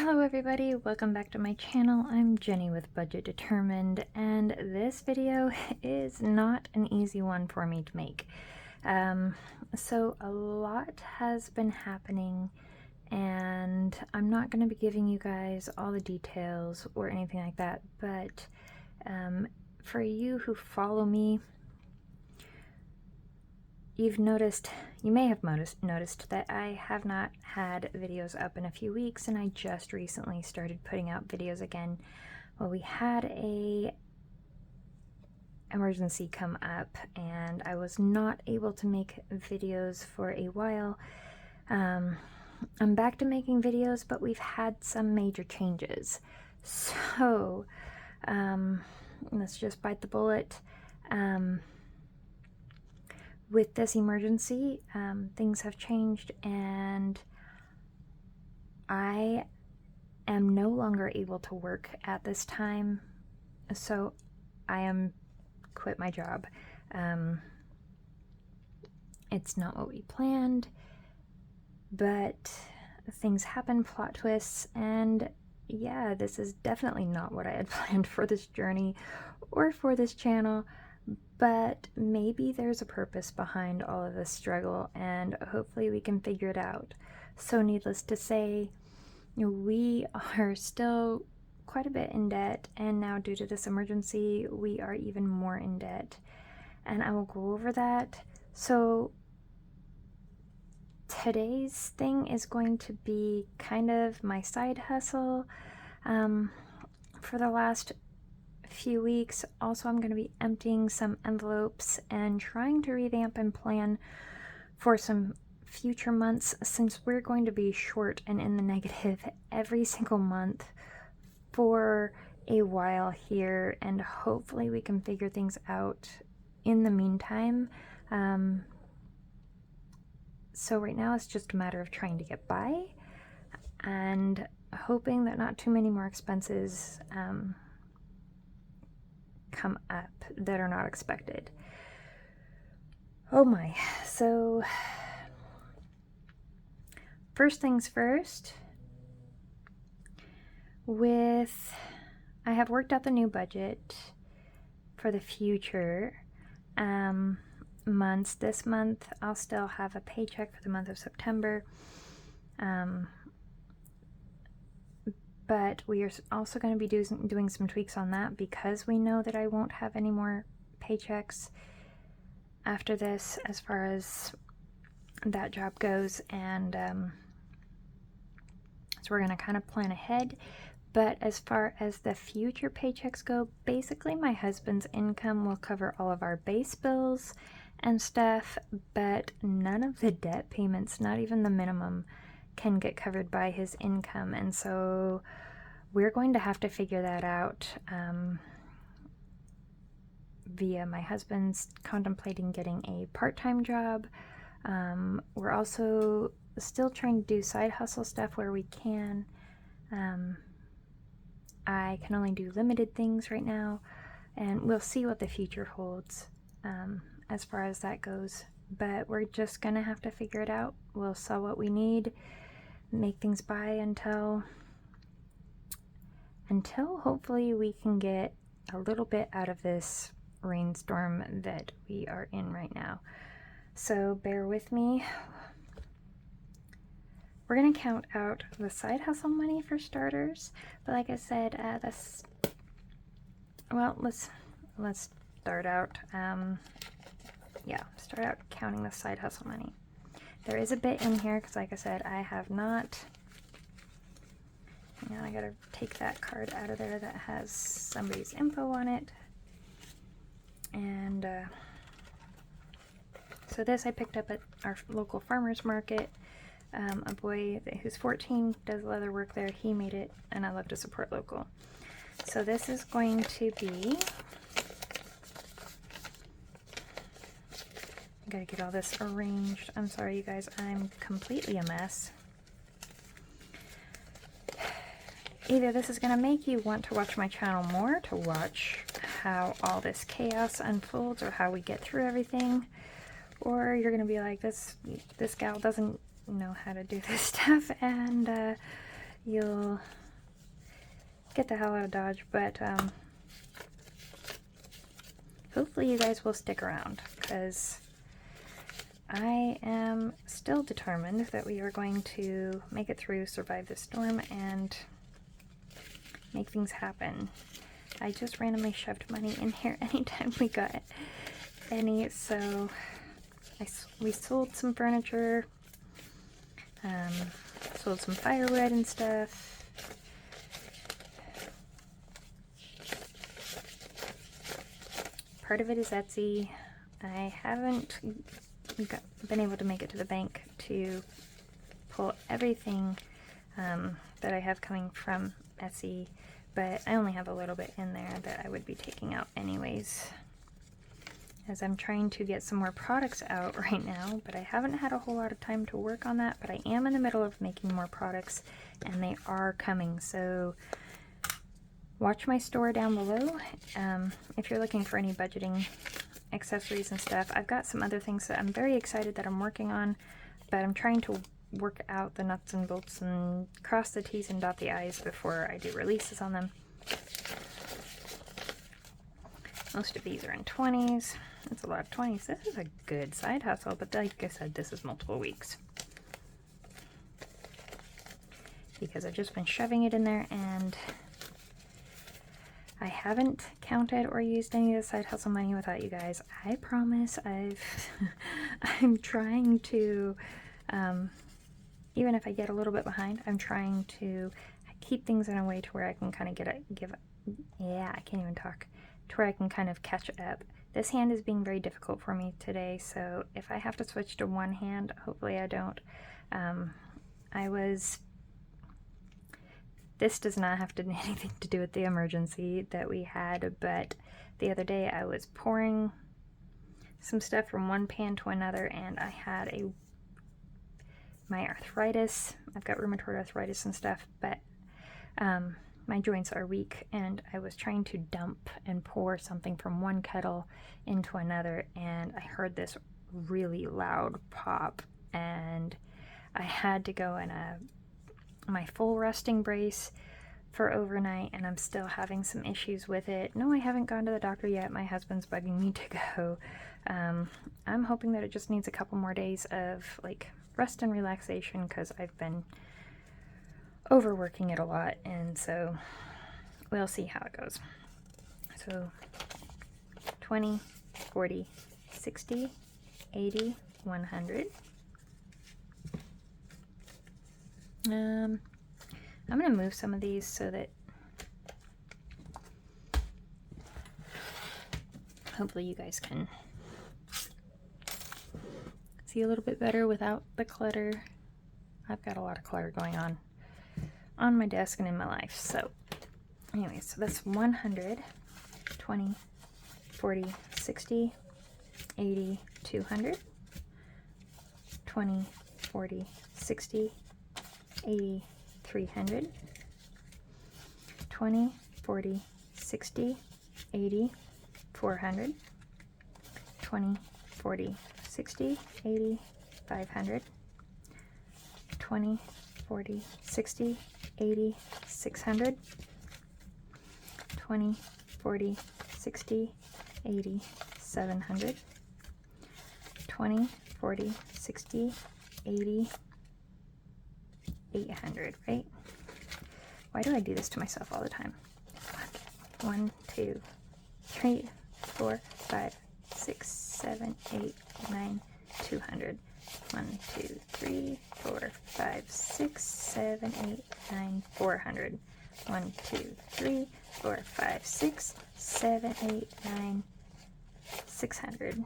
Hello everybody, welcome back to my channel. I'm Jenny with Budget Determined, and this video is not an easy one for me to make. So a lot has been happening, and I'm not going to be giving you guys all the details or anything like that, but for you who follow me, you may have noticed that I have not had videos up in a few weeks, and I just recently started putting out videos again. Well, we had a emergency come up and I was not able to make videos for a while. I'm back to making videos, but we've had some major changes. So let's just bite the bullet. With this emergency, things have changed, and I am no longer able to work at this time, so I am quit my job. It's not what we planned, but things happen, plot twists, and yeah, this is definitely not what I had planned for this journey or for this channel. But maybe there's a purpose behind all of this struggle, and hopefully we can figure it out. So needless to say, we are still quite a bit in debt, and now due to this emergency, we are even more in debt. And I will go over that. So today's thing is going to be kind of my side hustle for the last few weeks. Also, I'm going to be emptying some envelopes and trying to revamp and plan for some future months, since we're going to be short and in the negative every single month for a while here, and hopefully we can figure things out in the meantime. So right now it's just a matter of trying to get by and hoping that not too many more expenses come up that are not expected. Oh my. So first things first, I have worked out the new budget for the future months. This month I'll still have a paycheck for the month of September, but we are also going to be doing some tweaks on that, because we know that I won't have any more paychecks after this as far as that job goes, and so we're going to kind of plan ahead. But as far as the future paychecks go, basically my husband's income will cover all of our base bills and stuff, but none of the debt payments, not even the minimum, can get covered by his income. And so we're going to have to figure that out via my husband's contemplating getting a part-time job. We're also still trying to do side hustle stuff where we can. I can only do limited things right now, and we'll see what the future holds as far as that goes. But we're just gonna have to figure it out. We'll sell what we need, make things by until hopefully we can get a little bit out of this rainstorm that we are in right now. So bear with me. We're gonna count out the side hustle money for starters, but like I said, let's start out. Start out counting the side hustle money. There is a bit in here because, like I said, I have not. Now I gotta take that card out of there that has somebody's info on it. And so this I picked up at our local farmer's market. A boy who's 14 does leather work there. He made it, and I love to support local. So this is going to be, I gotta get all this arranged. I'm sorry, you guys, I'm completely a mess. Either this is gonna make you want to watch my channel more, to watch how all this chaos unfolds or how we get through everything, or you're gonna be like, this gal doesn't know how to do this stuff, and you'll get the hell out of Dodge, but hopefully you guys will stick around, because I am still determined that we are going to make it through, survive the storm, and make things happen. I just randomly shoved money in here anytime we got any, so we sold some furniture, sold some firewood and stuff. Part of it is Etsy. I haven't been able to make it to the bank to pull everything that I have coming from Etsy, but I only have a little bit in there that I would be taking out anyways, as I'm trying to get some more products out right now, but I haven't had a whole lot of time to work on that. But I am in the middle of making more products, and they are coming, so watch my store down below if you're looking for any budgeting accessories and stuff. I've got some other things that I'm very excited that I'm working on, but I'm trying to work out the nuts and bolts and cross the T's and dot the I's before I do releases on them. Most of these are in 20s. That's a lot of 20s. This is a good side hustle, but like I said, this is multiple weeks, because I've just been shoving it in there, and I haven't counted or used any of the side hustle money without you guys. I promise. I'm trying to, even if I get a little bit behind, I'm trying to keep things in a way to where I can kind of I can't even talk, to where I can kind of catch up. This hand is being very difficult for me today, so if I have to switch to one hand, hopefully I don't. This does not have anything to do with the emergency that we had, but the other day I was pouring some stuff from one pan to another, and I had my arthritis. I've got rheumatoid arthritis and stuff, but my joints are weak, and I was trying to dump and pour something from one kettle into another, and I heard this really loud pop, and I had to go in my full resting brace for overnight, and I'm still having some issues with it. No, I haven't gone to the doctor yet. My husband's bugging me to go. I'm hoping that it just needs a couple more days of like rest and relaxation, because I've been overworking it a lot, and so we'll see how it goes. So 20, 40, 60, 80, 100. I'm going to move some of these so that hopefully you guys can see a little bit better without the clutter. I've got a lot of clutter going on my desk and in my life. So anyway, so that's 100, 20, 40, 60, 80, 200, 20, 40, 60, 80, 300, 20, 40, 60, 80, 400, 20, 40, 60, 80, 500, 20, 40, 60, 80, 600, 20, 40, 60, 80, 700, 20, 40, 60, 80, 800, right? Why do I do this to myself all the time? 1, 2, 3, 4, 5, 6, 7, 8, 9, 200. 1, 2, 3, 4, 5, 6, 7, 8, 9, 400. 1, 2, 3, 4, 5, 6, 7, 8, 9, 600.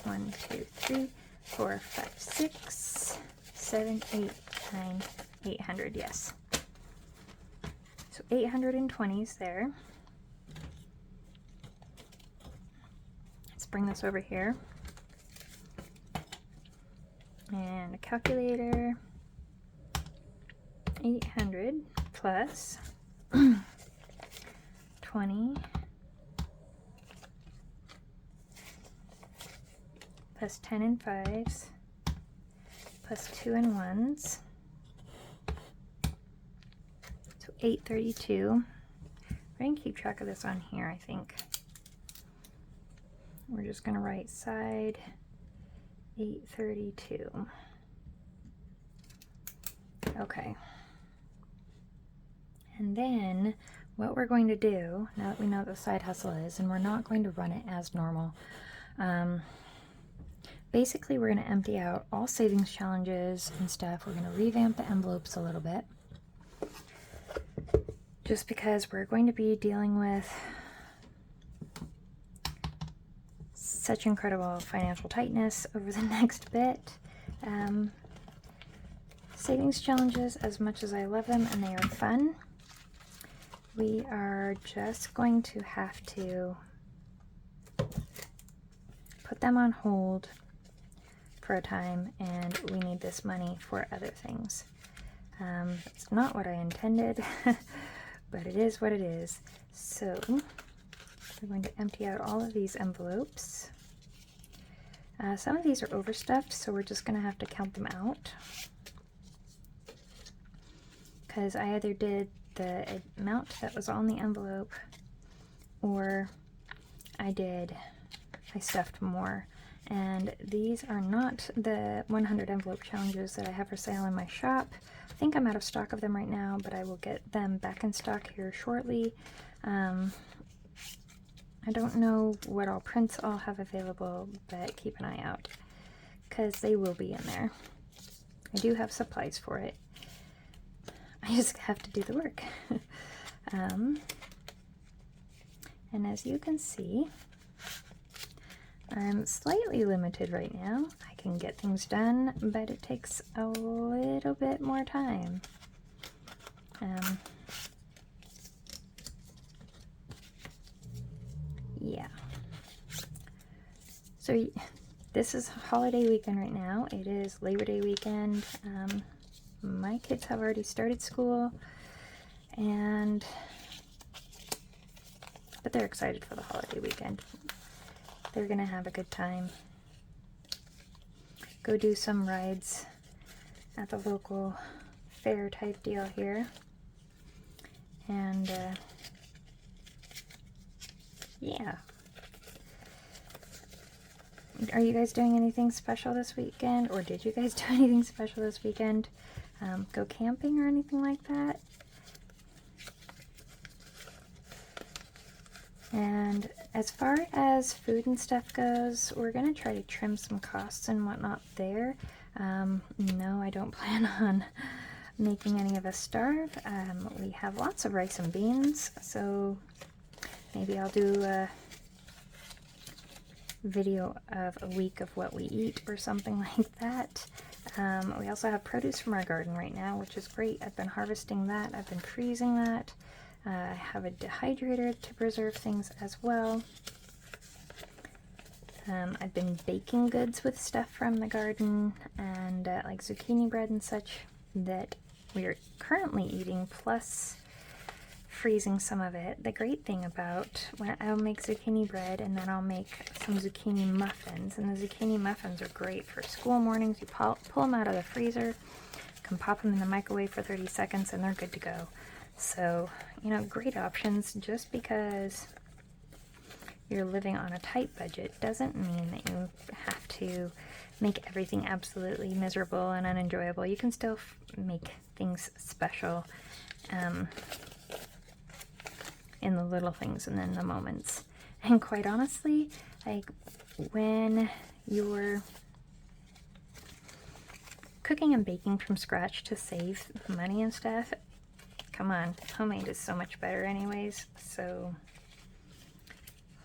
1, 2, 3, 4, 5, 6, 7, 8, 9, 800. Yes. So 820s there. Let's bring this over here. And a calculator. 800 plus 20 plus 10 and 5s plus 2 and 1s 832. I can keep track of this on here, I think. We're just going to write side 832. Okay. And then what we're going to do, now that we know what the side hustle is, and we're not going to run it as normal, basically we're going to empty out all savings challenges and stuff. We're going to revamp the envelopes a little bit, just because we're going to be dealing with such incredible financial tightness over the next bit. Savings challenges, as much as I love them and they are fun, we are just going to have to put them on hold for a time, and we need this money for other things. It's not what I intended, but it is what it is. So we're going to empty out all of these envelopes. Some of these are overstuffed, so we're just going to have to count them out, because I either did the amount that was on the envelope, or I stuffed more. And these are not the 100 envelope challenges that I have for sale in my shop. I think I'm out of stock of them right now, but I will get them back in stock here shortly. I don't know what all prints I'll have available, but keep an eye out, because they will be in there. I do have supplies for it. I just have to do the work. And as you can see, I'm slightly limited right now. I can get things done, but it takes a little bit more time. Yeah. So this is holiday weekend right now. It is Labor Day weekend. My kids have already started school, but they're excited for the holiday weekend. They're gonna have a good time. Go do some rides at the local fair type deal here. And yeah. Are you guys doing anything special this weekend? Or did you guys do anything special this weekend? Go camping or anything like that? And as far as food and stuff goes, we're going to try to trim some costs and whatnot there. No, I don't plan on making any of us starve. We have lots of rice and beans, so maybe I'll do a video of a week of what we eat or something like that. We also have produce from our garden right now, which is great. I've been harvesting that. I've been freezing that. I have a dehydrator to preserve things as well. I've been baking goods with stuff from the garden, and like zucchini bread and such that we are currently eating, plus freezing some of it. The great thing about when I'll make zucchini bread, and then I'll make some zucchini muffins, and the zucchini muffins are great for school mornings. You pull them out of the freezer, can pop them in the microwave for 30 seconds, and they're good to go. So, you know, great options. Just because you're living on a tight budget doesn't mean that you have to make everything absolutely miserable and unenjoyable. You can still make things special in the little things and in the moments. And quite honestly, like when you're cooking and baking from scratch to save money and stuff, come on, homemade is so much better anyways. So,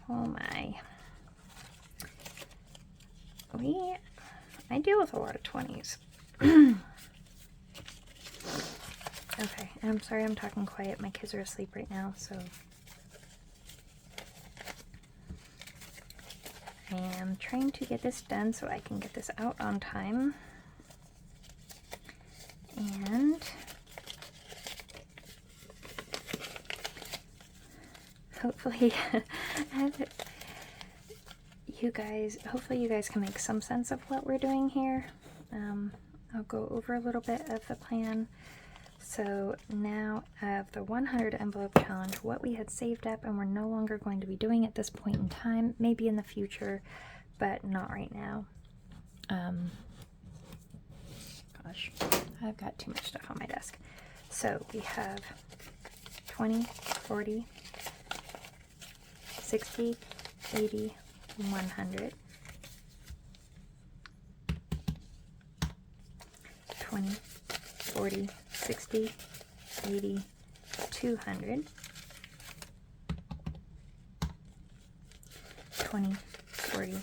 oh my. I deal with a lot of 20s. Okay, I'm sorry I'm talking quiet. My kids are asleep right now, so I am trying to get this done so I can get this out on time. And hopefully you guys can make some sense of what we're doing here. I'll go over a little bit of the plan. So now of the 100 envelope challenge, what we had saved up, and we're no longer going to be doing at this point in time, maybe in the future, but not right now. Gosh, I've got too much stuff on my desk. So we have 20, 40, 60, 80, 100, 20, 40, 60, 80, 200, 20, 40,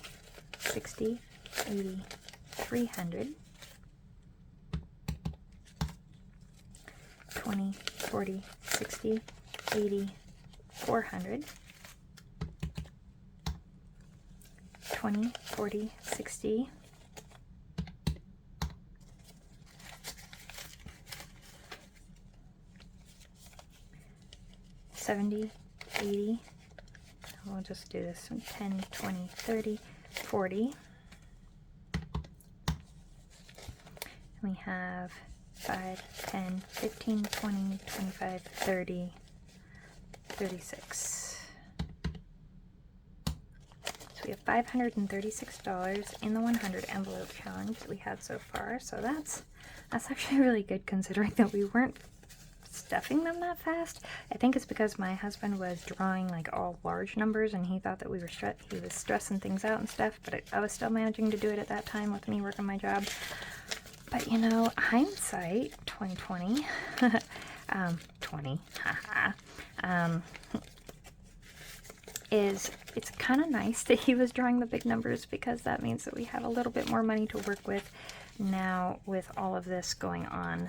60, 80, 300, 20, 40, 60, 80, 400, 20, 40, 60, 70, 80, we'll just do this one, 10, 20, 30, 40. We have 5, 10, 15, 20, 25, 30, 36. So we have $536 in the 100 envelope challenge that we had so far. So that's actually really good considering that we weren't stuffing them that fast. I think it's because my husband was drawing like all large numbers and he thought that he was stressing things out and stuff, but I was still managing to do it at that time with me working my job. But you know, hindsight 2020 is it's kind of nice that he was drawing the big numbers, because that means that we have a little bit more money to work with now with all of this going on.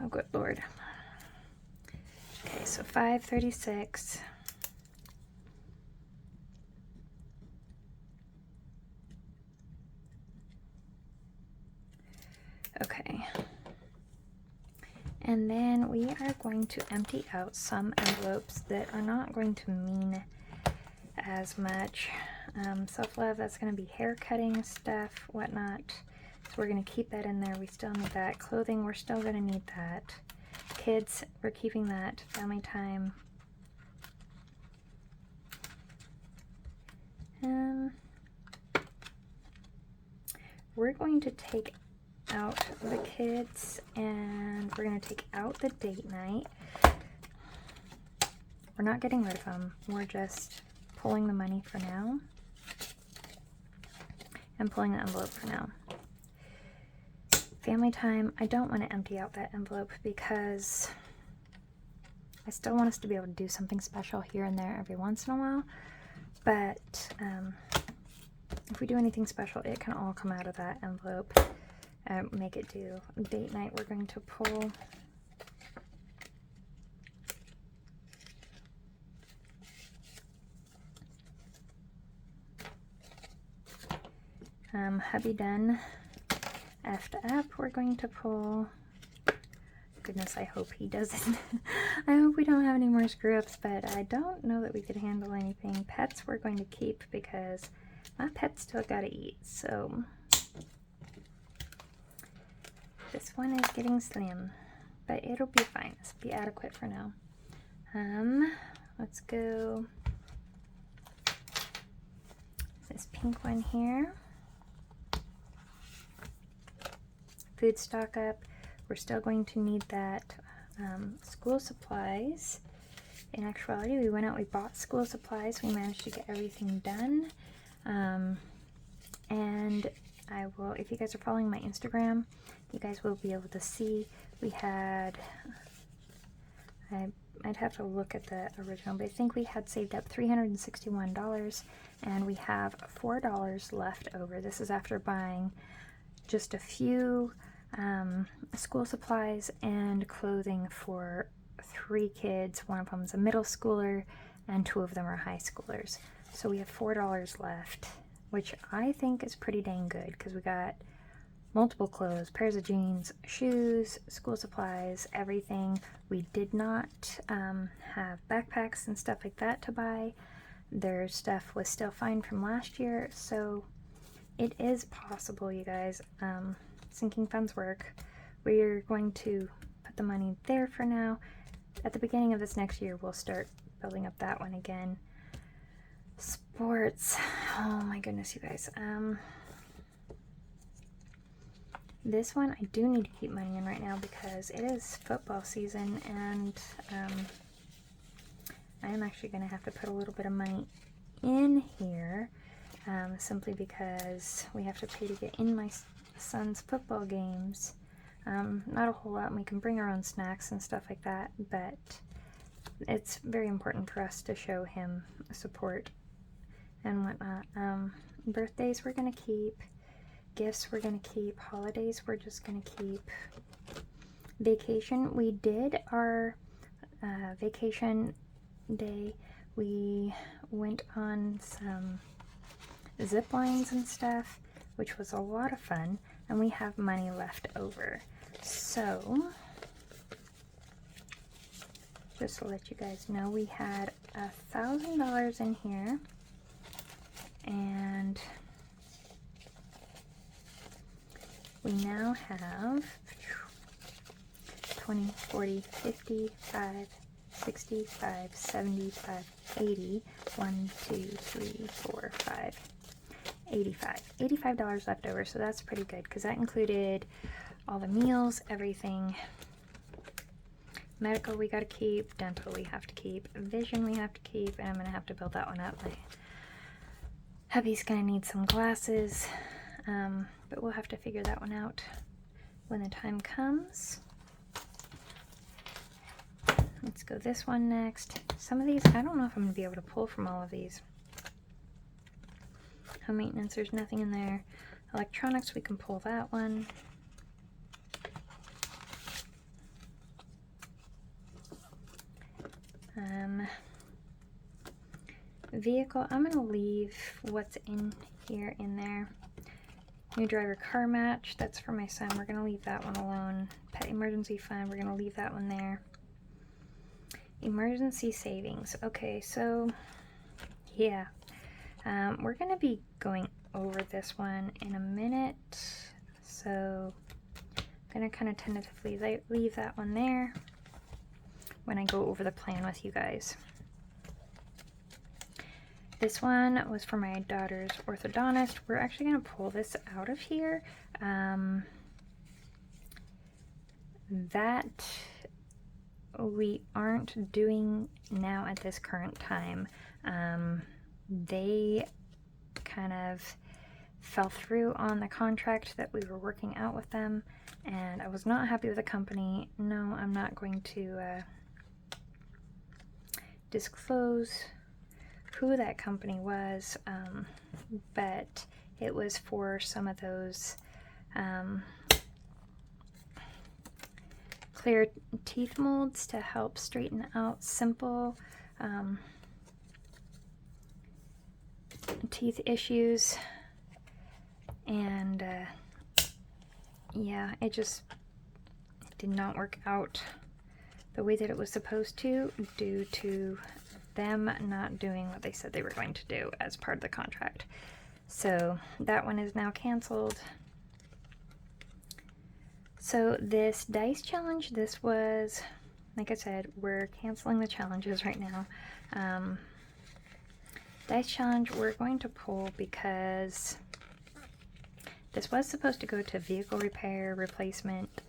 Oh, good Lord. Okay, so 536. Okay. And then we are going to empty out some envelopes that are not going to mean as much. Self-love, that's going to be hair cutting stuff, whatnot. So we're going to keep that in there. We still need that. Clothing, we're still going to need that. Kids, we're keeping that. Family time. We're going to take out the kids, and we're going to take out the date night. We're not getting rid of them. We're just pulling the money for now and pulling the envelope for now. Family time, I don't want to empty out that envelope because I still want us to be able to do something special here and there every once in a while. But if we do anything special, it can all come out of that envelope. Make it do date night. We're going to pull hubby done effed up. We're going to pull, goodness, I hope he doesn't. I hope we don't have any more screw ups, but I don't know that we could handle anything. Pets we're going to keep because my pets still gotta eat. So this one is getting slim, but it'll be fine. This will be adequate for now. Let's go this pink one here. Food stock up. We're still going to need that. School supplies. In actuality, we went out, we bought school supplies. We managed to get everything done. And I will, if you guys are following my Instagram, you guys will be able to see we had, I'd have to look at the original, but I think we had saved up $361 and we have $4 left over. This is after buying just a few school supplies and clothing for 3 kids. One of them is a middle schooler and 2 of them are high schoolers. So we have $4 left, which I think is pretty dang good because we got multiple clothes, pairs of jeans, shoes, school supplies, everything. We did not have backpacks and stuff like that to buy. Their stuff was still fine from last year, so it is possible, you guys. Sinking funds work. we're going to put the money there for now. At the beginning of this next year, we'll start building up that one again. Sports. Oh my goodness, you guys. This one I do need to keep money in right now because it is football season, and I am actually going to have to put a little bit of money in here, simply because we have to pay to get in my son's football games. Not a whole lot, and we can bring our own snacks and stuff like that, but it's very important for us to show him support and whatnot. Birthdays we're going to keep. Gifts we're going to keep. Holidays we're just going to keep. Vacation, we did our vacation day. We went on some zip lines and stuff, which was a lot of fun, and we have money left over. So just to let you guys know, we had $1,000 in here, and we now have 20, 40, 55, 65, 75, 80, 1, 2, 3, 4, 5, 85. $85 left over, so that's pretty good because that included all the meals, everything. Medical we gotta keep, dental we have to keep, vision we have to keep, and I'm gonna have to build that one up. My hubby's gonna need some glasses, but we'll have to figure that one out when the time comes. Let's go this one next. Some of these, I don't know if I'm gonna be able to pull from all of these. Home maintenance, there's nothing in there. Electronics, we can pull that one. Vehicle, I'm going to leave what's in here in there. New driver car match, that's for my son. We're going to leave that one alone. Pet emergency fund, we're going to leave that one there. Emergency savings. Okay, so yeah, we're going to be going over this one in a minute. So I'm going to kind of tentatively leave that one there when I go over the plan with you guys. This one was for my daughter's orthodontist. We're actually going to pull this out of here. That we aren't doing now at this current time. They kind of fell through on the contract that we were working out with them, and I was not happy with the company. No, I'm not going to disclose who that company was, but it was for some of those clear teeth molds to help straighten out simple teeth issues, and yeah, it did not work out the way that it was supposed to due to them not doing what they said they were going to do as part of the contract. So that one is now canceled. So this dice challenge, this was, like I said, we're canceling the challenges right now. Dice challenge we're going to pull because this was supposed to go to vehicle repair, replacement,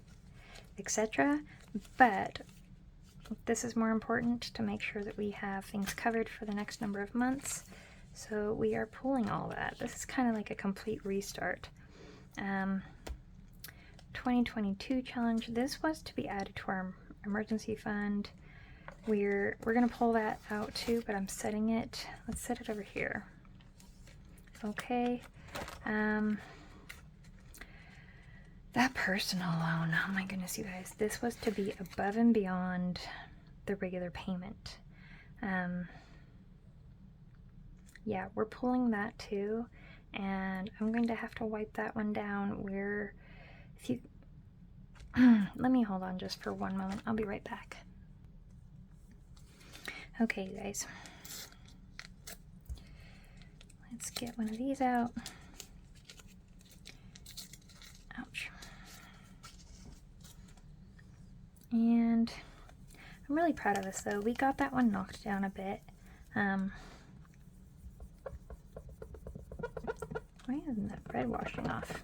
etc. But this is more important to make sure that we have things covered for the next number of months. So we are pulling all that. This is kind of like a complete restart. 2022 challenge. This was to be added to our emergency fund. We're going to pull that out too, but I'm setting it. Let's set it over here. Okay. That personal loan, oh my goodness, you guys, this was to be above and beyond the regular payment. Yeah, we're pulling that too, and I'm going to have to wipe that one down. Let me hold on just for one moment. I'll be right back. Okay, you guys. Let's get one of these out. Ouch. I'm really proud of us though. We got that one knocked down a bit. Why isn't that bread washing off?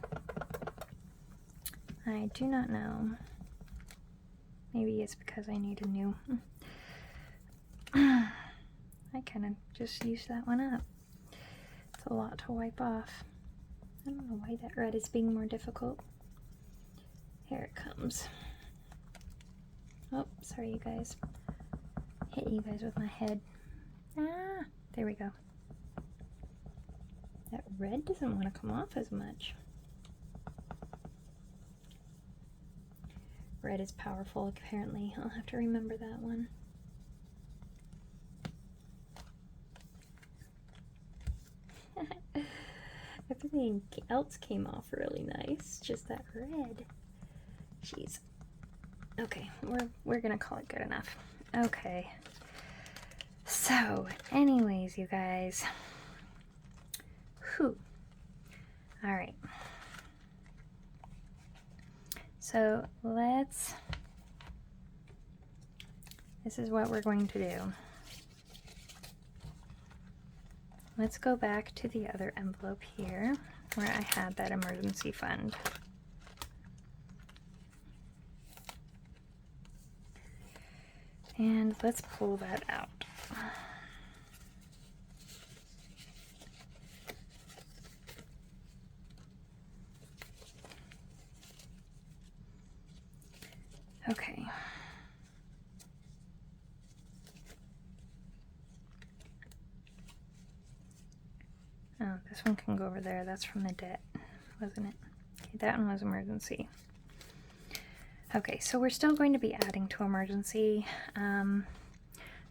I do not know. Maybe it's because I need a new... I kind of just used that one up. It's a lot to wipe off. I don't know why that red is being more difficult. Here it comes. Oh, sorry you guys. Hit you guys with my head. Ah, there we go. That red doesn't want to come off as much. Red is powerful, apparently. I'll have to remember that one. Everything else came off really nice, just that red. Jeez. Okay, we're gonna call it good enough. Okay. So, anyways, you guys. Whew. Alright. So, this is what we're going to do. Let's go back to the other envelope here where I had that emergency fund. And let's pull that out. Okay. Oh, this one can go over there. That's from the debt, wasn't it? Okay, that one was emergency. Okay, so we're still going to be adding to emergency.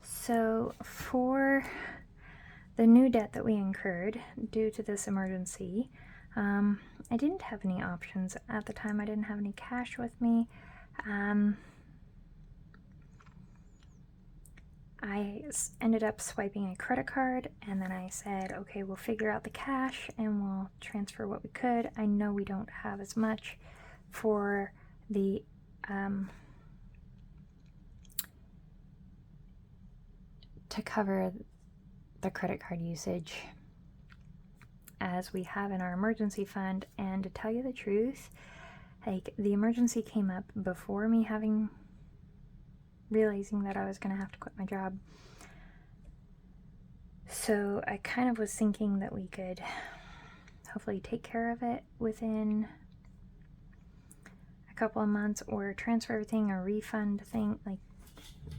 So for the new debt that we incurred due to this emergency, I didn't have any options at the time. I didn't have any cash with me. I ended up swiping a credit card, and then I said, okay, we'll figure out the cash and we'll transfer what we could. I know we don't have as much for the to cover the credit card usage as we have in our emergency fund. And to tell you the truth, like, the emergency came up before me realizing that I was going to have to quit my job. So I kind of was thinking that we could hopefully take care of it within a couple of months, or transfer everything, or refund thing, like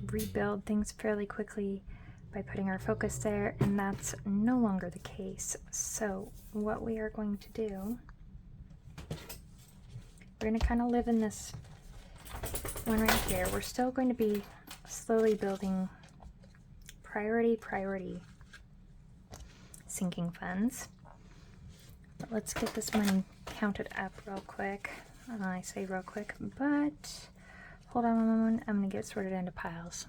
rebuild things fairly quickly by putting our focus there, and that's no longer the case. So what we are going to do, we're going to kind of live in this one right here. We're still going to be slowly building priority sinking funds. But let's get this money counted up real quick. I say real quick, but hold on one moment. I'm going to get sorted into piles.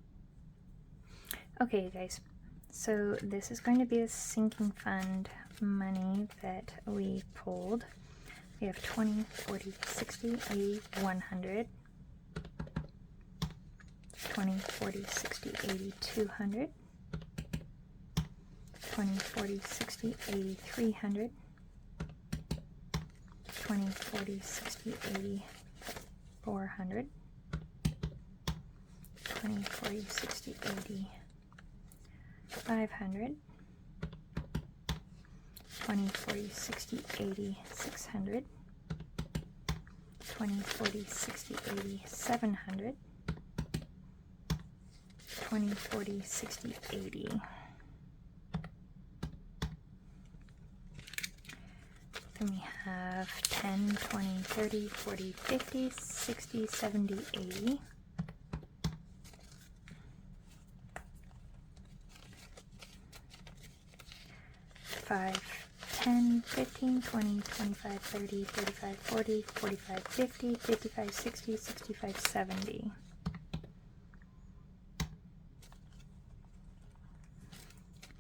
Okay, you guys. So this is going to be the sinking fund money that we pulled. We have 20, 40, 60, 80, 100. 20, 40, 60, 80, 200. 20, 40, 60, 80, 300. 20, 40, 60, 80, 400. 20, 40, 60, 80, 500. 20, 40, 60, 80, 600. 20, 40, 60, 80, 700. 20, 40, 60, 80. Then we have 10, 20, 30, 40, 50, 60, 70, 80. 5, 10, 15, 20, 25, 30, 35, 40, 45, 50, 55, 60, 65, 70.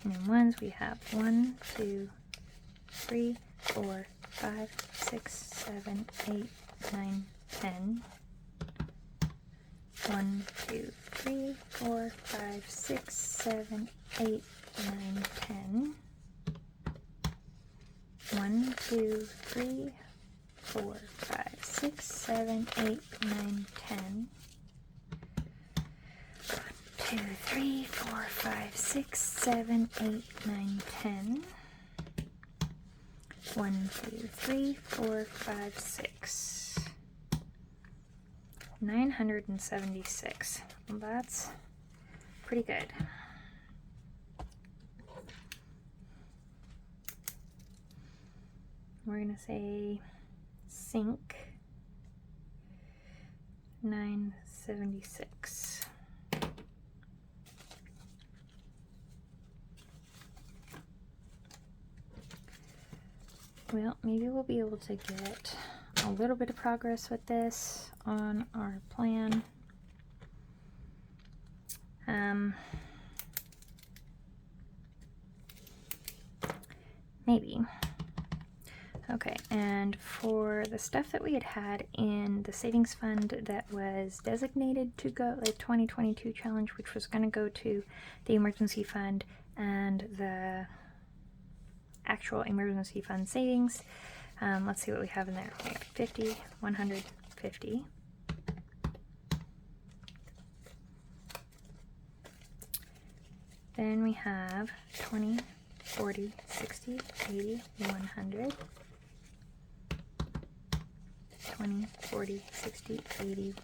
And in ones we have 1, 2, 3, 4, 5, 6, 7, 8, 9, 10. 1, 2, 3, 4, 5, 6, 7, 8, 9, 10. 1, 2, 3, 4, 5, 6, 7, 8, 9, 10. 2, 3, 4, 5, 6, 7, 8, 9, 10. 1, 2, 3, 4, 5, 6. 976. Well, that's pretty good. We're gonna say sink 976. Well, maybe we'll be able to get a little bit of progress with this on our plan. Maybe. Okay, and for the stuff that we had in the savings fund that was designated to go, the 2022 challenge, which was going to go to the emergency fund and the actual emergency fund savings, let's see what we have in there. We have 50, 150. Then we have 20, 40, 60, 80, 100. 20, 40, 60, 80,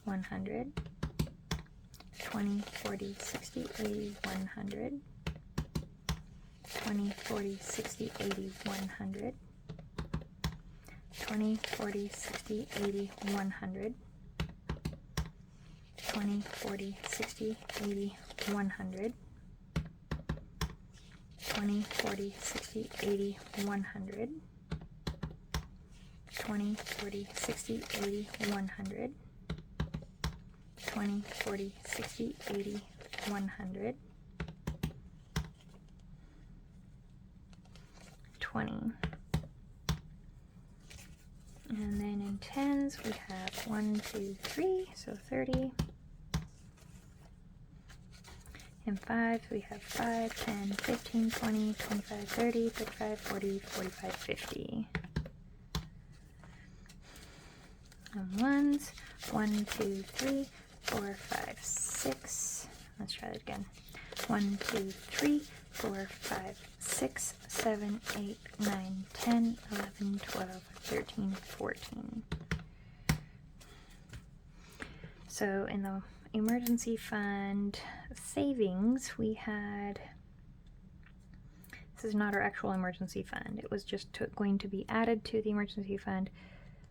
100. 20, 40, 60, 80, 100. 20, 40, 60, 80, 100. 20, 40, 60, 80, 100. 20, 40, 60, 80, 100. 20, 40, 60, 80, 100. 20, 40, 60, 80, 100. 20, 40, 60, 80, 100. 20. And then in tens we have 1, 2, 3, so 30. In fives we have 5, 10, 15, 20, 25, 30, 35, 40, 45, 50. And ones, 1, 2, 3, 4, 5, 6. Let's try that again. 1, 2, 3, 4, 5, 6, 7, 8, 9, 10, 11, 12, 13, 14. So in the emergency fund savings, we had, this is not our actual emergency fund. It was just going to be added to the emergency fund.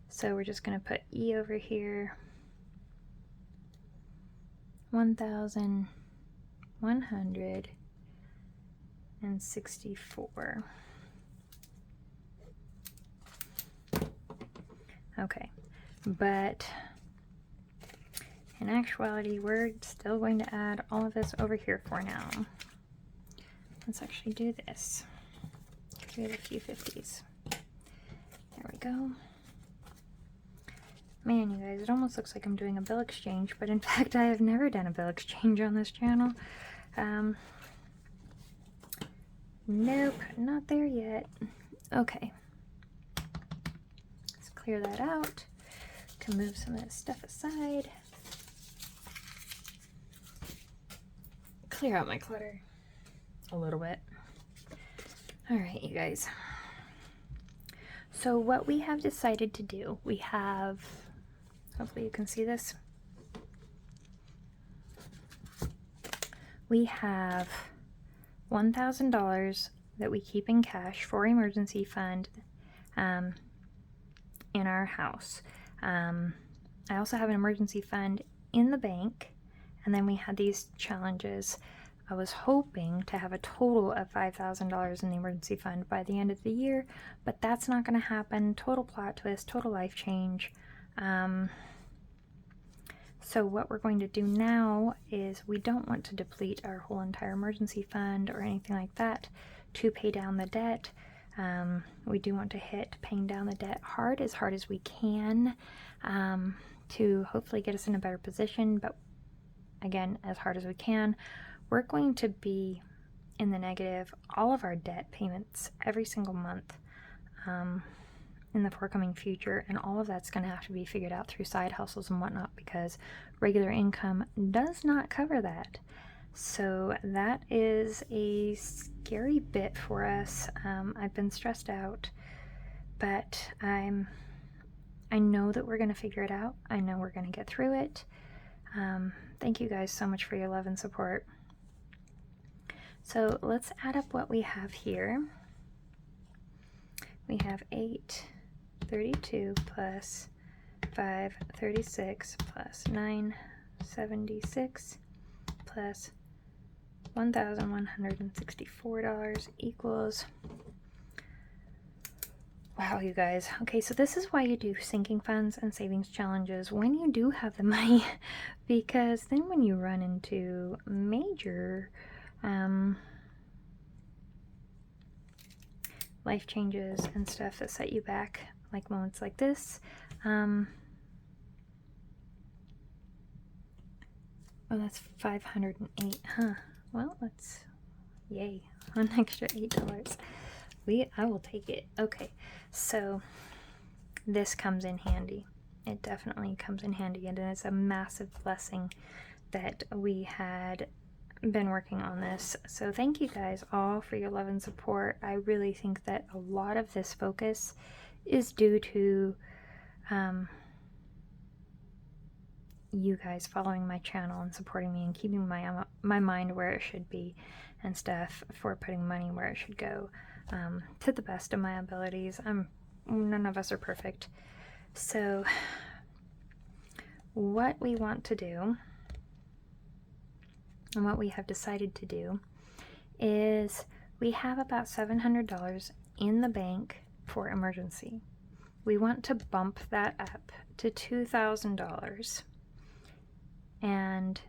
So we're just going to put E over here. 1,164. Okay, but in actuality, we're still going to add all of this over here for now. Let's actually do this. We have a few 50s. There we go. Man, you guys, it almost looks like I'm doing a bill exchange, but in fact, I have never done a bill exchange on this channel. Nope, not there yet. Okay. Let's clear that out. Can move some of this stuff aside. Clear out my clutter a little bit. All right, you guys. So what we have decided to do, we have, hopefully you can see this. We have $1,000 that we keep in cash for emergency fund in our house. I also have an emergency fund in the bank, and then we had these challenges. I was hoping to have a total of $5,000 in the emergency fund by the end of the year, but that's not going to happen. Total plot twist, total life change. So what we're going to do now is we don't want to deplete our whole entire emergency fund or anything like that to pay down the debt. We do want to hit paying down the debt hard as we can to hopefully get us in a better position. But again, as hard as we can. We're going to be in the negative all of our debt payments every single month in the forthcoming future, and all of that's going to have to be figured out through side hustles and whatnot, because regular income does not cover that. So that is a scary bit for us. I've been stressed out, but I know that we're going to figure it out. I know we're going to get through it. Thank you guys so much for your love and support. So let's add up what we have here. We have 832 plus 536 plus 976 plus $1,164 equals, wow, you guys. Okay, so this is why you do sinking funds and savings challenges when you do have the money, because then when you run into major life changes and stuff that set you back, like moments like this, oh, that's 508, huh? Well, that's, yay, an extra $8. I will take it. Okay, so this comes in handy. It definitely comes in handy, and it's a massive blessing that we had been working on this. So thank you guys all for your love and support. I really think that a lot of this focus is due to you guys following my channel and supporting me and keeping my mind where it should be and stuff, for putting money where it should go, to the best of my abilities. None of us are perfect. So what we want to do, and what we have decided to do, is we have about $700 in the bank for emergency. We want to bump that up to $2,000 and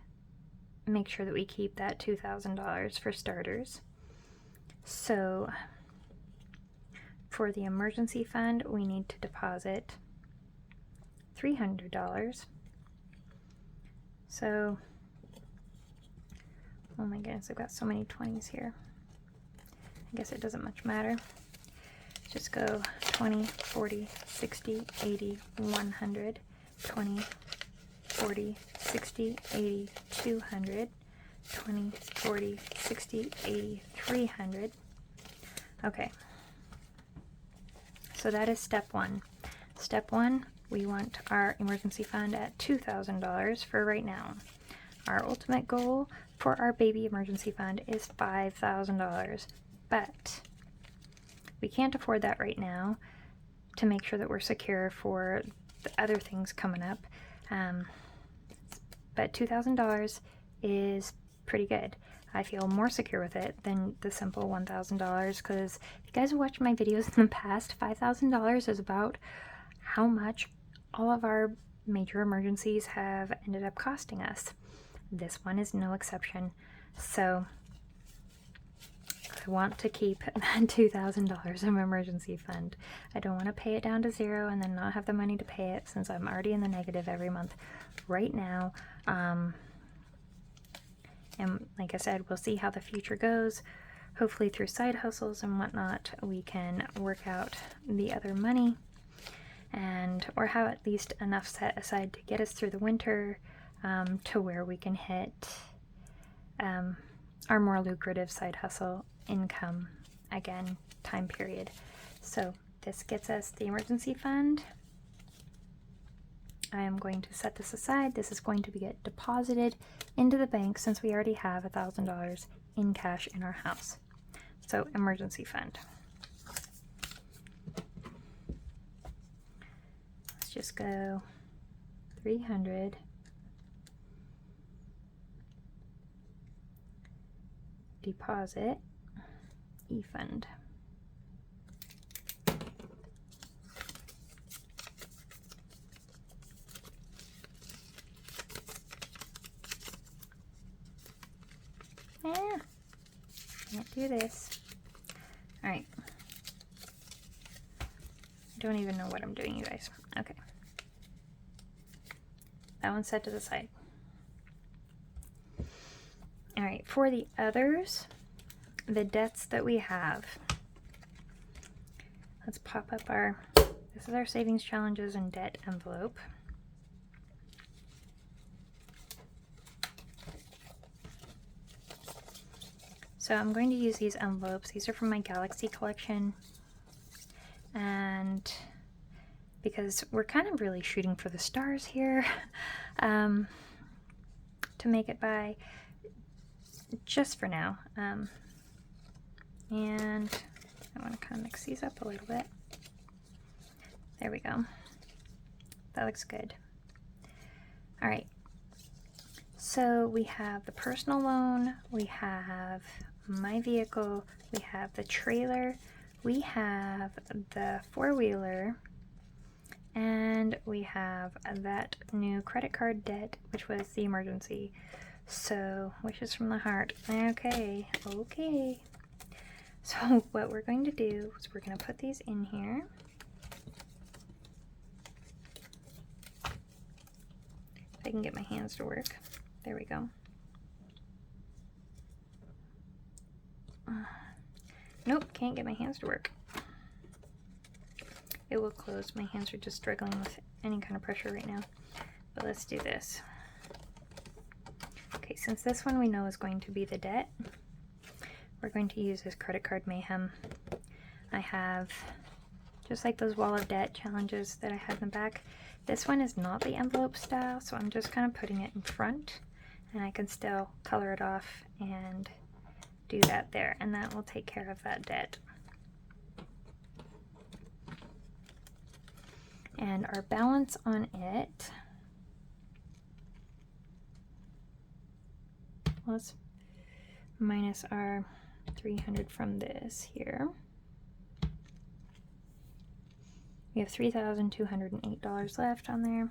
make sure that we keep that $2,000 for starters. So for the emergency fund, we need to deposit $300. So, oh my goodness, I've got so many 20s here. I guess it doesn't much matter. Just go 20, 40, 60, 80, 100, 20, 40, 60, 80, 200, 20, 40, 60, 80, 300. Okay. So that is step one. Step one, we want our emergency fund at $2,000 for right now. Our ultimate goal for our baby emergency fund is $5,000, but we can't afford that right now to make sure that we're secure for the other things coming up. But $2,000 is pretty good. I feel more secure with it than the simple $1,000, because if you guys have watched my videos in the past, $5,000 is about how much all of our major emergencies have ended up costing us. This one is no exception. So I want to keep that $2,000 of emergency fund. I don't want to pay it down to zero and then not have the money to pay it, since I'm already in the negative every month right now. And like I said, we'll see how the future goes. Hopefully through side hustles and whatnot, we can work out the other money, or have at least enough set aside to get us through the winter, to where we can hit our more lucrative side hustle income again time period. So this gets us the emergency fund. I am going to set this aside. This is going to get deposited into the bank, since we already have $1,000 in cash in our house. So emergency fund. Let's just go 300. Deposit e-fund. Can't do this. Alright. Don't even know what I'm doing, you guys. Okay. That one's set to the side. For the others, the debts that we have, let's pop up this is our savings challenges and debt envelope. So I'm going to use these envelopes. These are from my Galaxy collection. And because we're kind of really shooting for the stars here, to make it by, just for now. And I want to kind of mix these up a little bit. There we go. That looks good. All right. So we have the personal loan, we have my vehicle, we have the trailer, we have the four-wheeler, and we have that new credit card debt, which was the emergency. So, wishes from the heart. Okay. So what we're going to do is we're going to put these in here. If I can get my hands to work. There we go. Nope, can't get my hands to work. It will close. My hands are just struggling with any kind of pressure right now. But let's do this. Okay, since this one we know is going to be the debt, we're going to use this credit card mayhem. I have, just like those wall of debt challenges that I had in the back, this one is not the envelope style, so I'm just kind of putting it in front, and I can still color it off and do that there, and that will take care of that debt. And our balance on it, let's minus our 300 from this here. We have $3,208 left on there.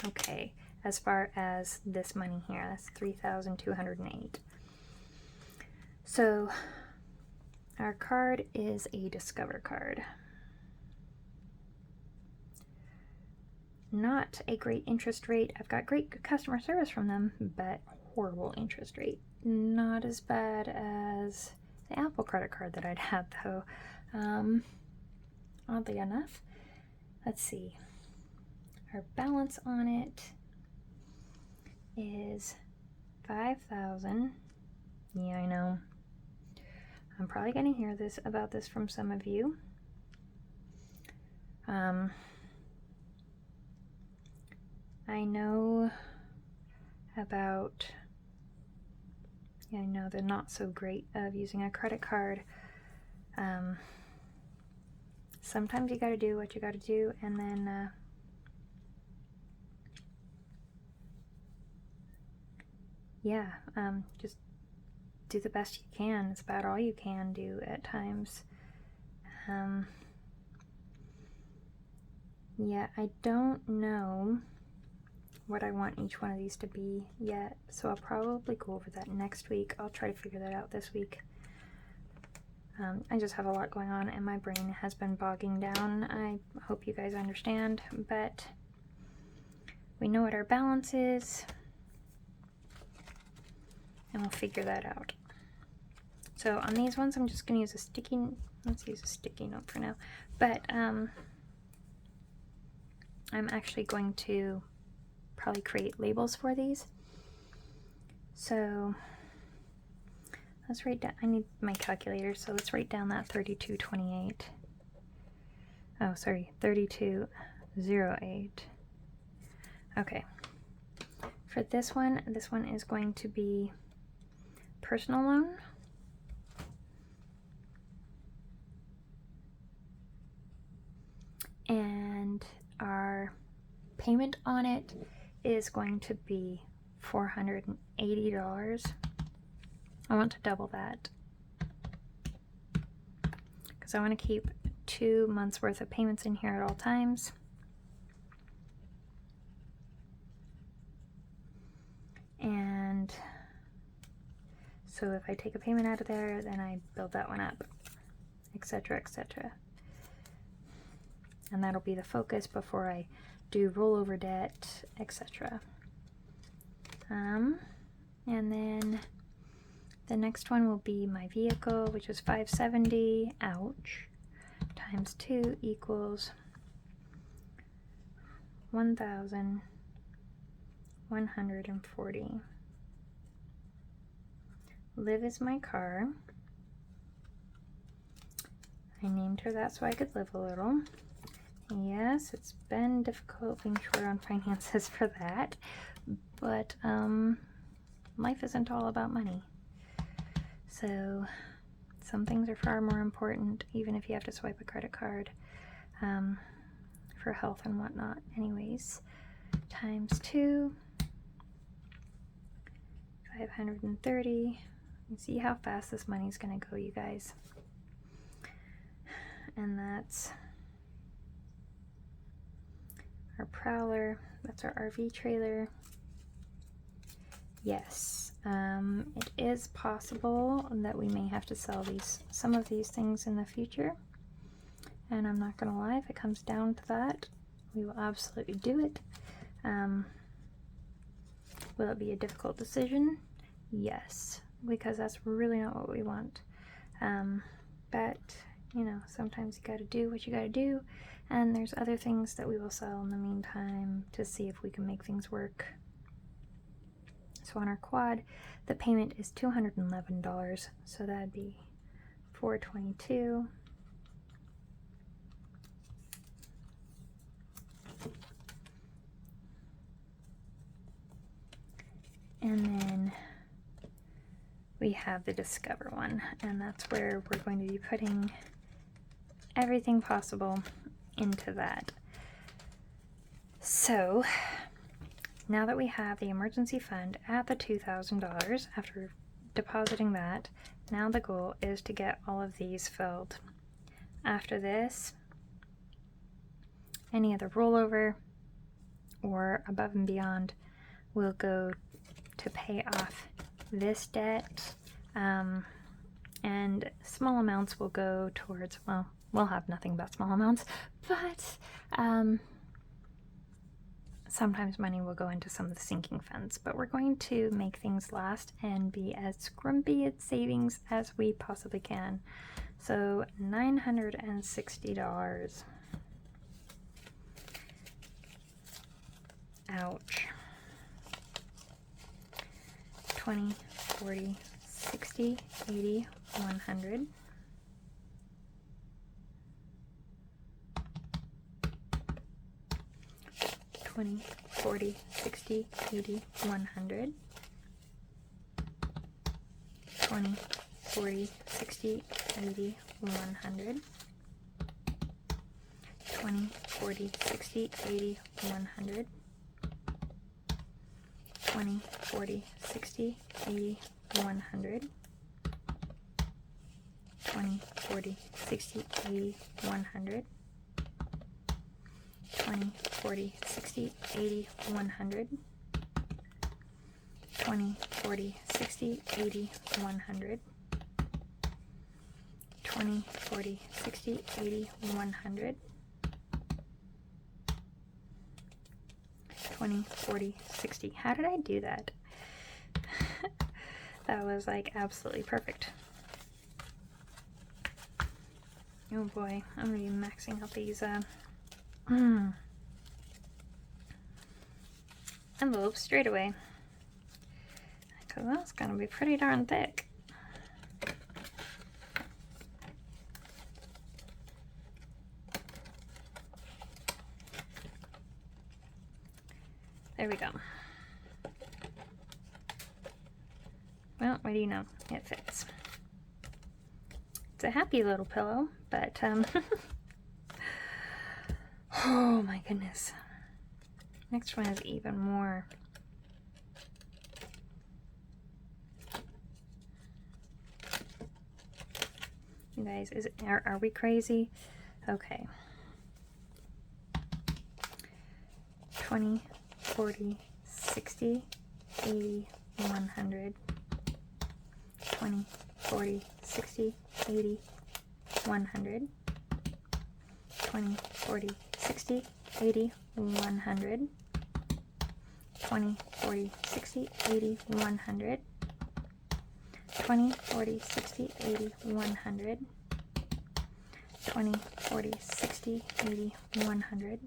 Okay, as far as this money here, that's $3,208. So our card is a Discover card. Not a great interest rate. I've got great customer service from them, but horrible interest rate. Not as bad as the Apple credit card that I'd had though. Oddly enough. Let's see. Our balance on it is $5,000. Yeah, I know. I'm probably going to hear about this from some of you. I know about, I know the not so great of using a credit card. Sometimes you got to do what you got to do, and then just do the best you can. It's about all you can do at times. Yeah, I don't know what I want each one of these to be yet, so I'll probably go over that next week. I'll try to figure that out this week. I just have a lot going on and my brain has been bogging down. I hope you guys understand, but we know what our balance is and we'll figure that out. So on these ones, I'm just going to use let's use a sticky note for now, but I'm actually going to probably create labels for these. So let's write down, I need my calculator, so let's write down that 3228. Oh, sorry, 3208. Okay. For this one is going to be personal loan. And our payment on it is going to be $480. I want to double that because I want to keep 2 months worth of payments in here at all times. And so if I take a payment out of there, then I build that one up, etc., etc. And that'll be the focus before I do rollover debt, etc. And then The next one will be my vehicle, which is 570, ouch, times 2 equals 1,140. Live is my car. I named her that so I could live a little. Yes, it's been difficult being short on finances for that, but life isn't all about money. So some things are far more important, even if you have to swipe a credit card for health and whatnot. Anyways, times 2, 530. You see how fast this money's gonna go, you guys. And that's our Prowler. That's our RV trailer. Yes, it is possible that we may have to sell some of these things in the future. And I'm not gonna lie, if it comes down to that, we will absolutely do it. Will it be a difficult decision? Yes, because that's really not what we want. But you know, sometimes you gotta do what you gotta do, and there's other things that we will sell in the meantime to see if we can make things work. So on our quad, the payment is $211, so that'd be $422. And then we have the Discover one, and that's where we're going to be putting everything possible into that. So now that we have the emergency fund at the $2,000 after depositing that, now the goal is to get all of these filled. After this, any other rollover or above and beyond will go to pay off this debt, and small amounts will go towards, well, we'll have nothing but small amounts, but sometimes money will go into some of the sinking funds. But we're going to make things last and be as grumpy at savings as we possibly can. So $960. Ouch. 20, 40, 60, 80, 100. $20, 40, 60, 80, 100. 20, 40, 60, 80, 100. 20, 40, 60, 80, 100. 20, 40, 60, 80, 100. 20, 40, 60, 80, 100. 20, 40, 60, 80, 100. 20, 40, 60, 80, 100. 20, 40, 60, 80, 100. 20, 40, 60. How did I do that? That was like absolutely perfect. Oh boy, I'm gonna be maxing out these envelopes straight away, because that's gonna be pretty darn thick. There we go. Well, what do you know? It fits. It's a happy little pillow, but oh my goodness. Next one is even more. You guys, are we crazy? Okay. 20, 40, 60, 80, 100. 20, 40, 60, 80, 100. 20, 40, 60, 80, 100. 20, 40, 60, 80, 100. 20, 40, 60, 80, 100. 20, 40, 60, 80, 100.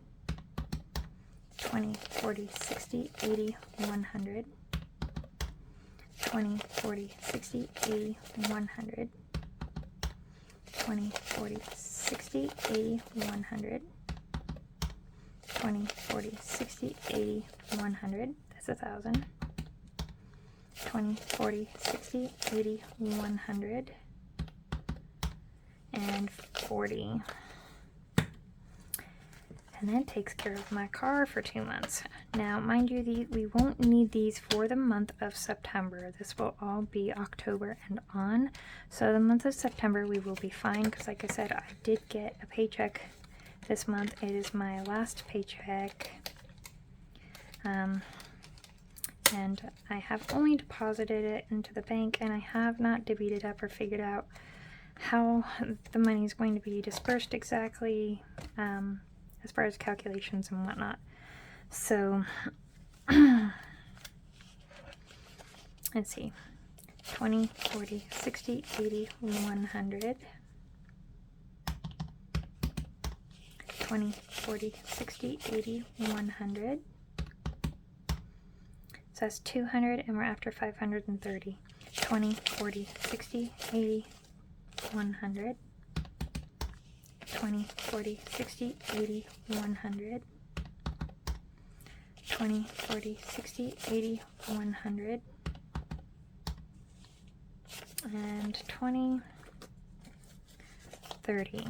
20, 40, 60, 80, 100. 20, 40, 60, 80, 100. 20, 40, 60, 80, 100. 20, 40, 60, 80, 100. That's 1,000. 20, 40, 60, 80, 100. And 40. And that takes care of my car for 2 months. Now, mind you, we won't need these for the month of September. This will all be October and on. So the month of September, we will be fine because, like I said, I did get a paycheck this month. It is my last paycheck. And I have only deposited it into the bank, and I have not divvied it up or figured out how the money is going to be dispersed exactly, as far as calculations and whatnot. So let's see, 20, 40, 60, 80, 100. 20, 40, 60, 80, 100. So that's 200, and we're after 530. 20, 40, 60, 80, 100. 20, 40, 60, 80, 100. 20, 40, 60, 80, 100. And 20, 30.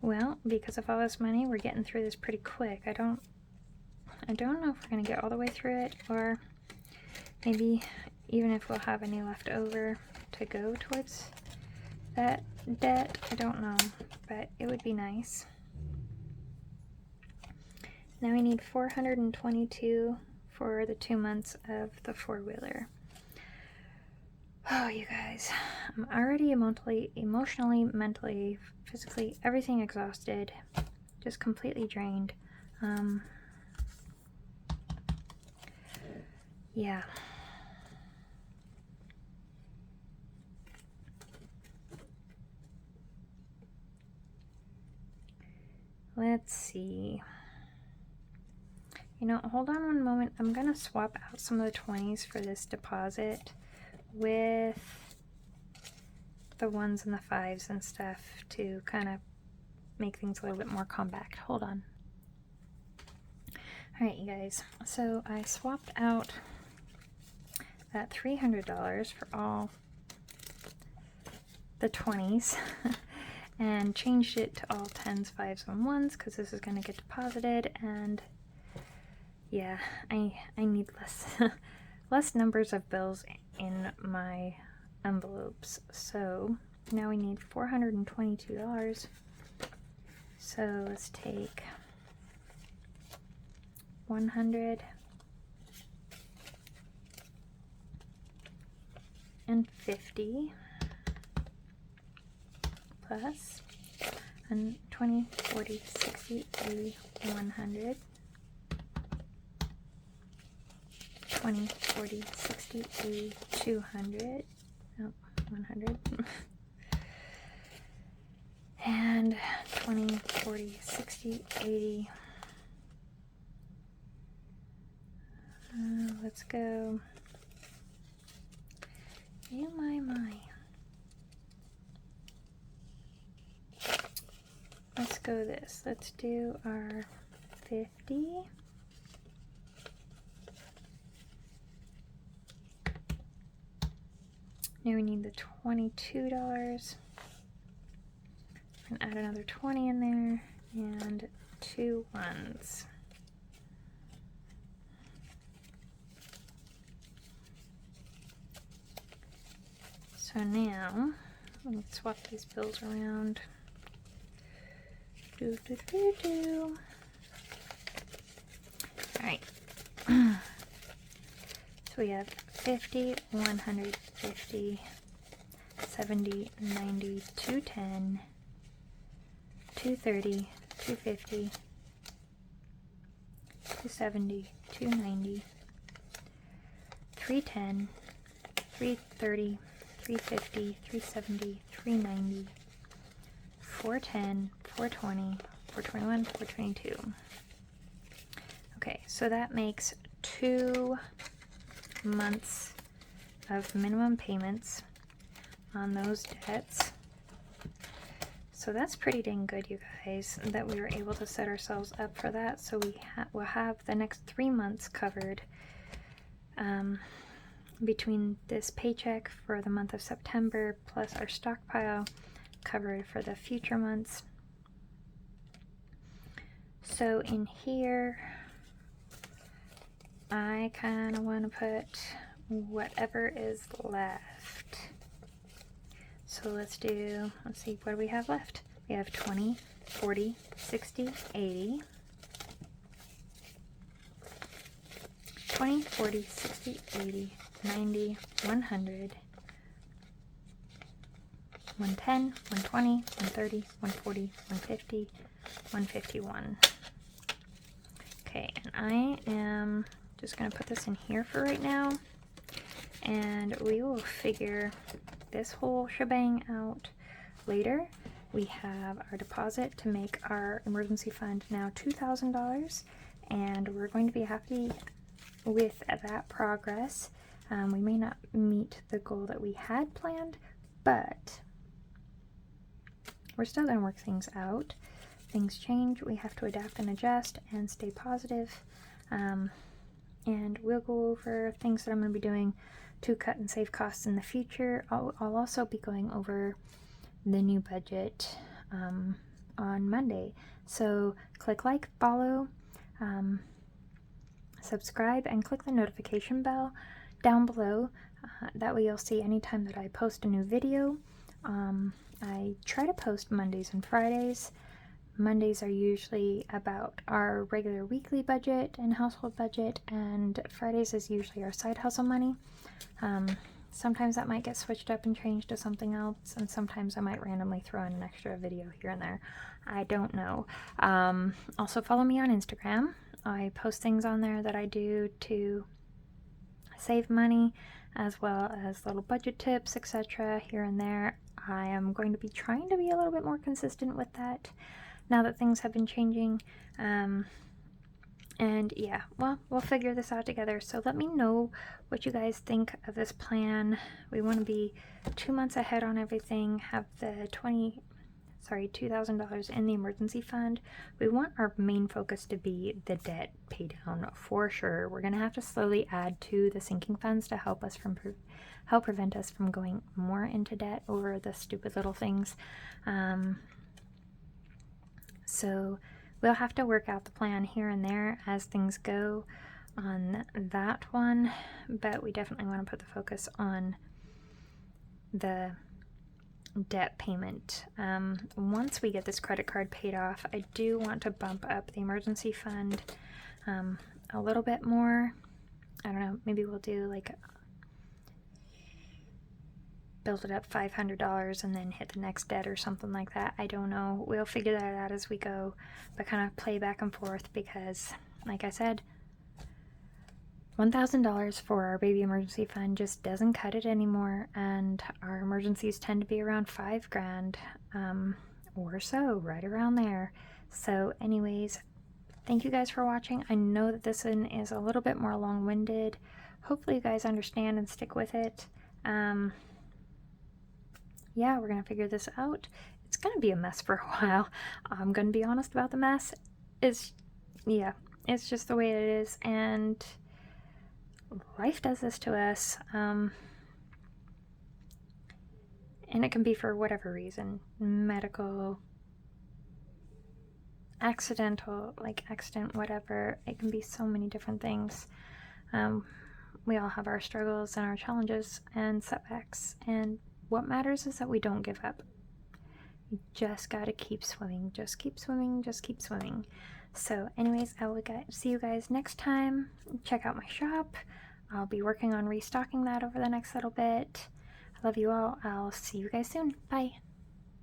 Well, because of all this money, we're getting through this pretty quick. I don't know if we're going to get all the way through it, or maybe even if we'll have any left over to go towards that debt. I don't know, but it would be nice. Now we need 422 for the 2 months of the four-wheeler. Oh, you guys, I'm already emotionally, mentally, physically, everything exhausted, just completely drained. Yeah. Let's see. You know, hold on one moment. I'm going to swap out some of the 20s for this deposit with the 1s and the 5s and stuff to kind of make things a little bit more compact. Hold on. Alright, you guys. So I swapped out that $300 for all the 20s and changed it to all 10s, 5s, and 1s because this is going to get deposited, and yeah, I need less numbers of bills in my envelopes. So now we need $422. So let's take 100 and 50 plus and 20, 40, 60, 80, 100. 20, 40, 60, 80, 200. Oh, 100. And 20, 40, 60, 80. Let's go. Oh my. Let's go this. Let's do our 50. Now we need the $22. And add another 20 in there and 2 1s. So now let me swap these bills around. Alright. So we have 50, 150, 70, 90, 210, 230, 250, 270, 290, 310, 330, 350, 370, 390, 410, 420, 421, 422. Okay, so that makes 2 months of minimum payments on those debts. So that's pretty dang good, you guys, that we were able to set ourselves up for that. So we'll have the next 3 months covered between this paycheck for the month of September plus our stockpile covered for the future months. So in here, I kind of want to put whatever is left. So let's see, what do we have left? We have 20, 40, 60, 80. 20, 40, 60, 80, 90, 100, 110, 120, 130, 140, 150, 151. Okay, and I am just going to put this in here for right now, and we will figure this whole shebang out later. We have our deposit to make our emergency fund now $2,000, and we're going to be happy with that progress. We may not meet the goal that we had planned, but we're still going to work things out. Things change, we have to adapt and adjust and stay positive. And we'll go over things that I'm going to be doing to cut and save costs in the future. I'll also be going over the new budget on Monday. So click like, follow, subscribe, and click the notification bell down below. That way you'll see anytime that I post a new video. I try to post Mondays and Fridays. Mondays are usually about our regular weekly budget and household budget, and Fridays is usually our side hustle money. Sometimes that might get switched up and changed to something else, and sometimes I might randomly throw in an extra video here and there. I don't know. Also follow me on Instagram. I post things on there that I do to save money, as well as little budget tips, etc. here and there. I am going to be trying to be a little bit more consistent with that now that things have been changing. And yeah, well, we'll figure this out together. So let me know what you guys think of this plan. We want to be 2 months ahead on everything, have the $2,000 in the emergency fund. We want our main focus to be the debt pay down for sure. We're going to have to slowly add to the sinking funds to help prevent us from going more into debt over the stupid little things. So we'll have to work out the plan here and there as things go on that one, but we definitely want to put the focus on the debt payment. Once we get this credit card paid off, I do want to bump up the emergency fund a little bit more. I don't know, maybe we'll do like build it up $500 and then hit the next debt or something like that. I don't know. We'll figure that out as we go, but kind of play back and forth because, like I said, $1,000 for our baby emergency fund just doesn't cut it anymore, and our emergencies tend to be around $5,000 or so, right around there. So anyways, thank you guys for watching. I know that this one is a little bit more long-winded. Hopefully you guys understand and stick with it. Yeah, we're going to figure this out. It's going to be a mess for a while. I'm going to be honest about the mess. It's just the way it is, and life does this to us. And it can be for whatever reason. Medical, accident, whatever. It can be so many different things. We all have our struggles and our challenges and setbacks, and what matters is that we don't give up. You just gotta keep swimming. Just keep swimming. Just keep swimming. So anyways, I will see you guys next time. Check out my shop. I'll be working on restocking that over the next little bit. I love you all. I'll see you guys soon. Bye.